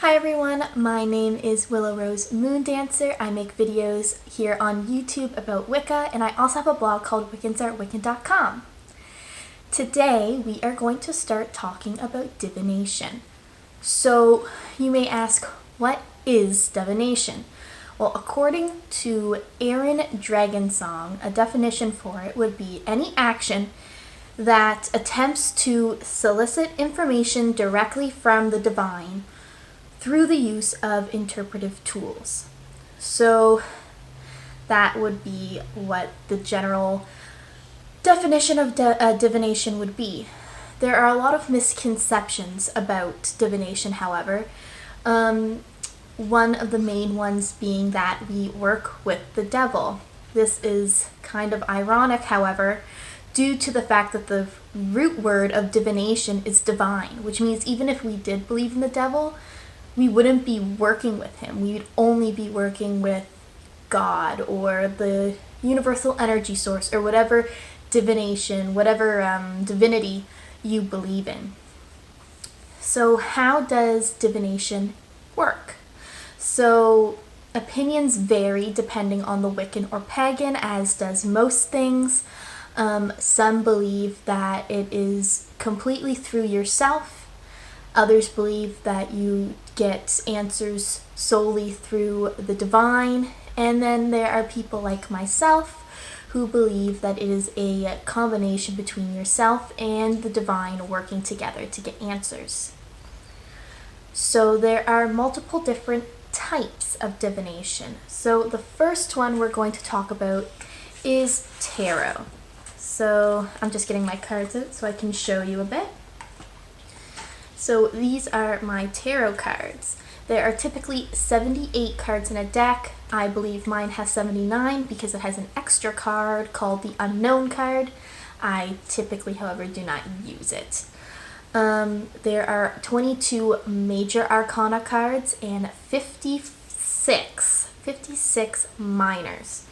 Hi everyone, my name is Willow Rose Moondancer. I make videos here on YouTube about Wicca, and I also have a blog called wiccansarewiccan.com. Today we are going to start talking about divination. So you may ask, what is divination? Well, according to Aaron Dragonsong, a definition for it would be any action that attempts to solicit information directly from the divine through the use of interpretive tools. So that would be what the general definition of divination would be. There are a lot of misconceptions about divination, however. One of the main ones being that we work with the devil. This is kind of ironic, however, due to the fact that the root word of divination is divine, which means even if we did believe in the devil, we wouldn't be working with him. We would only be working with God or the universal energy source or whatever divination, whatever divinity you believe in. So how does divination work? So opinions vary depending on the Wiccan or pagan, as does most things. Some believe that it is completely through yourself. Others believe that you get answers solely through the divine. And then there are people like myself who believe that it is a combination between yourself and the divine working together to get answers. So there are multiple different types of divination. So the first one we're going to talk about is tarot. So I'm just getting my cards out so I can show you a bit. So these are my tarot cards. There are typically 78 cards in a deck. I believe mine has 79 because it has an extra card called the Unknown card. I typically, however, do not use it. There are 22 major arcana cards and 56 minors.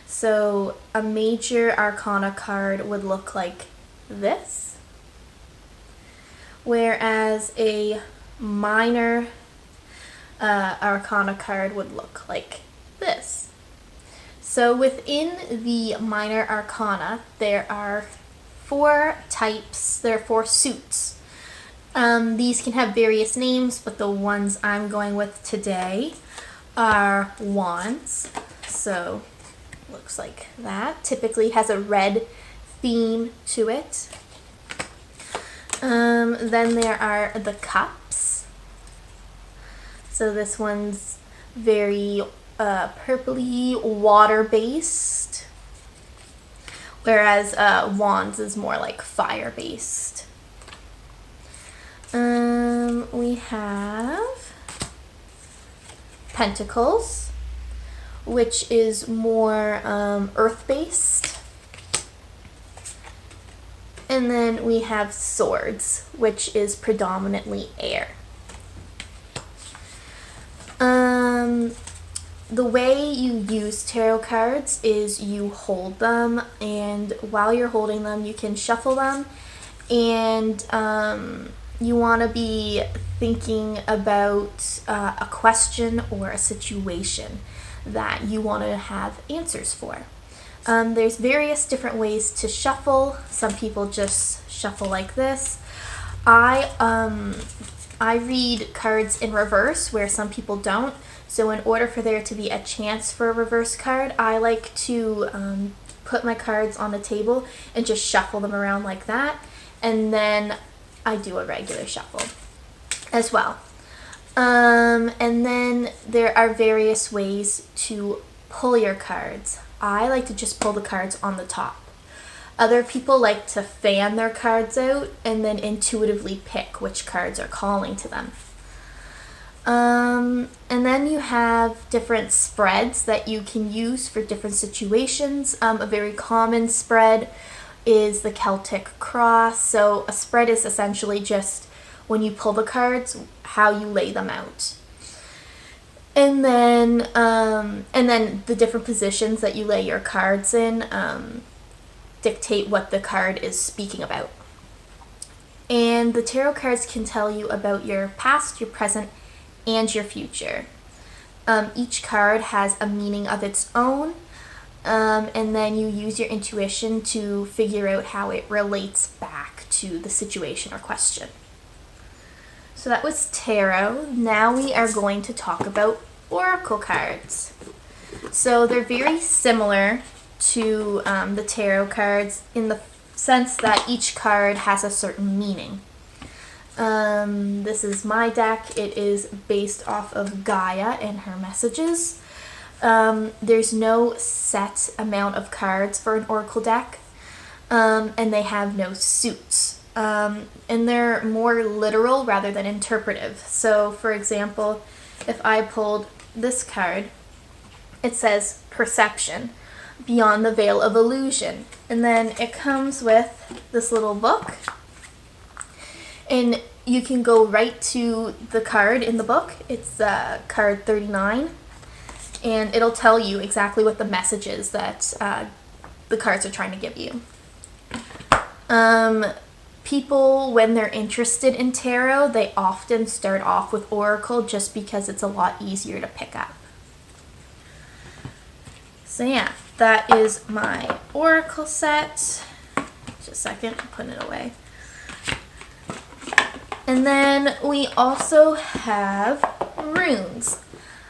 So a major arcana card would look like this, whereas a minor arcana card would look like this. So within the minor arcana, there are 4 types, there are 4 suits. These can have various names, but the ones I'm going with today are wands. So looks like that. Typically has a red theme to it. Then there are the cups. So this one's very purpley water-based, whereas wands is more like fire-based. We have pentacles, which is more earth-based. And then we have swords, which is predominantly air. The way you use tarot cards is you hold them, and while you're holding them, you can shuffle them, and you want to be thinking about a question or a situation that you want to have answers for. There's various different ways to shuffle. Some people just shuffle like this. I read cards in reverse, where some people don't. So in order for there to be a chance for a reverse card, I like to put my cards on the table and just shuffle them around like that. And then I do a regular shuffle as well. And then there are various ways to pull your cards. I like to just pull the cards on the top. Other people like to fan their cards out and then intuitively pick which cards are calling to them. And then you have different spreads that you can use for different situations. A very common spread is the Celtic cross. So a spread is essentially just when you pull the cards, how you lay them out. And then the different positions that you lay your cards in dictate what the card is speaking about. And the tarot cards can tell you about your past, your present, and your future. Each card has a meaning of its own, and then you use your intuition to figure out how it relates back to the situation or question. So that was tarot. Now we are going to talk about oracle cards. So they're very similar to the tarot cards in the sense that each card has a certain meaning. This is my deck. It is based off of Gaia and her messages. There's no set amount of cards for an oracle deck, and they have no suits. And they're more literal rather than interpretive. So, for example, if I pulled this card, it says perception, beyond the veil of illusion. And then it comes with this little book. And you can go right to the card in the book. It's card 39. And it'll tell you exactly what the message is that the cards are trying to give you. People, when they're interested in tarot, they often start off with oracle just because it's a lot easier to pick up. So yeah, that is my oracle set. Just a second, I'm putting it away. And then we also have runes.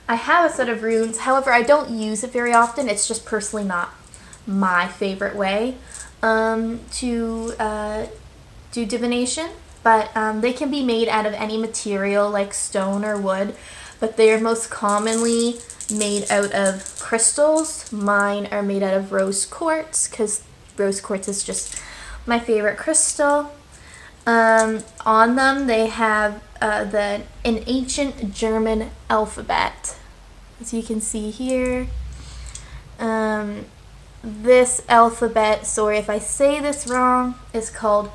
I have a set of runes, however, I don't use it very often. It's just personally not my favorite way to do divination. But they can be made out of any material like stone or wood, but they are most commonly made out of crystals. Mine are made out of rose quartz because rose quartz is just my favorite crystal. On them they have an ancient German alphabet, as you can see here. This alphabet, sorry if I say this wrong, is called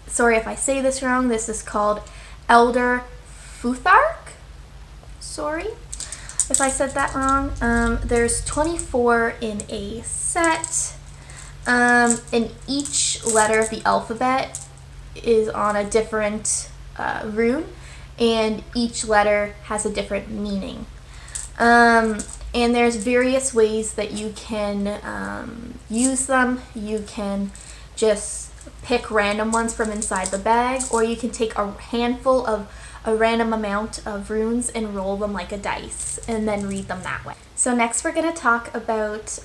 sorry if I say this wrong, this is called Elder Futhark. Sorry if I said that wrong. There's 24 in a set. And each letter of the alphabet is on a different rune, and each letter has a different meaning. And there's various ways that you can use them. You can just pick random ones from inside the bag, or you can take a handful of a random amount of runes and roll them like a dice and then read them that way. So next we're going to talk about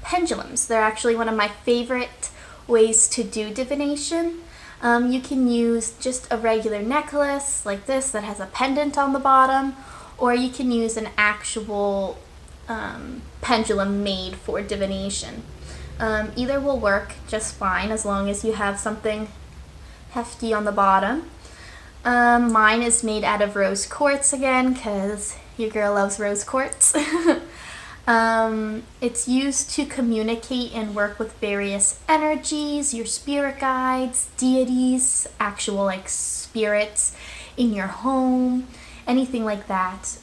pendulums. They're actually one of my favorite ways to do divination. You can use just a regular necklace like this that has a pendant on the bottom, or you can use an actual pendulum made for divination. Either will work just fine as long as you have something hefty on the bottom. Mine is made out of rose quartz again because your girl loves rose quartz. It's used to communicate and work with various energies, your spirit guides, deities, actual like spirits in your home, anything like that.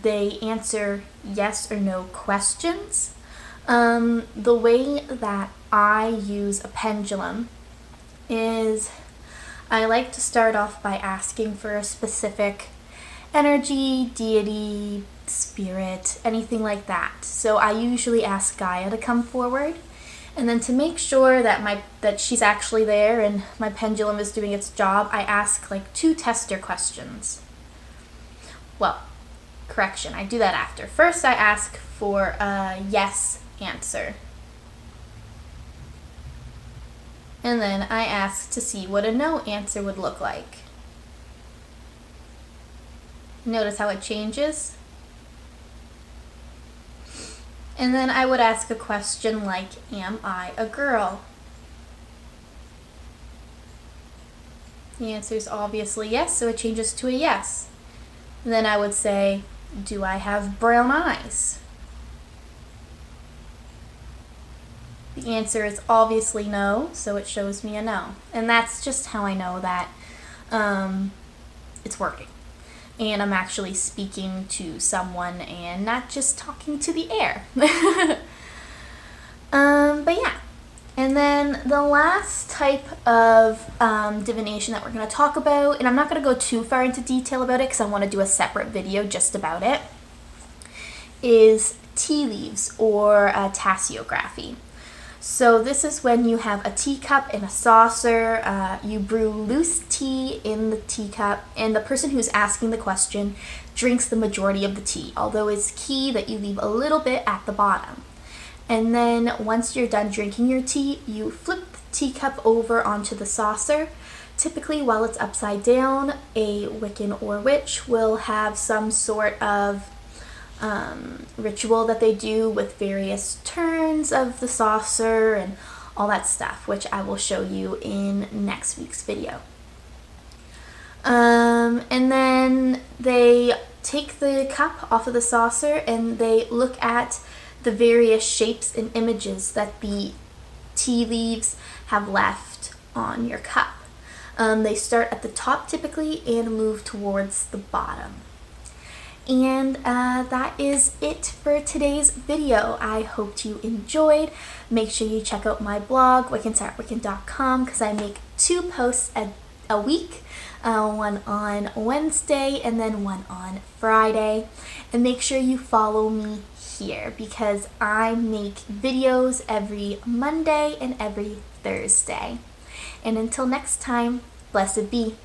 They answer yes or no questions. The way that I use a pendulum is I like to start off by asking for a specific energy, deity, spirit, anything like that. So I usually ask Gaia to come forward, and then to make sure that she's actually there and my pendulum is doing its job, I ask like 2 tester questions. Well, correction, I do that after. First I ask for a yes answer. And then I ask to see what a no answer would look like. Notice how it changes? And then I would ask a question like, am I a girl? The answer is obviously yes, so it changes to a yes. And then I would say, do I have brown eyes? The answer is obviously no, so it shows me a no. And that's just how I know that it's working. And I'm actually speaking to someone and not just talking to the air. But yeah. And then the last type of divination that we're going to talk about, and I'm not going to go too far into detail about it because I want to do a separate video just about it, is tea leaves or tasseography. So this is when you have a teacup and a saucer, you brew loose tea in the teacup, and the person who's asking the question drinks the majority of the tea, although it's key that you leave a little bit at the bottom. And then once you're done drinking your tea, you flip the teacup over onto the saucer. Typically, while it's upside down, a Wiccan or witch will have some sort of ritual that they do with various turns of the saucer and all that stuff, which I will show you in next week's video. And then they take the cup off of the saucer and they look at the various shapes and images that the tea leaves have left on your cup. They start at the top typically and move towards the bottom. And that is it for today's video. I hope you enjoyed. Make sure you check out my blog, wiccansartwiccan.com, because I make 2 posts a week, one on Wednesday and then one on Friday. And make sure you follow me here because I make videos every Monday and every Thursday. And until next time, blessed be.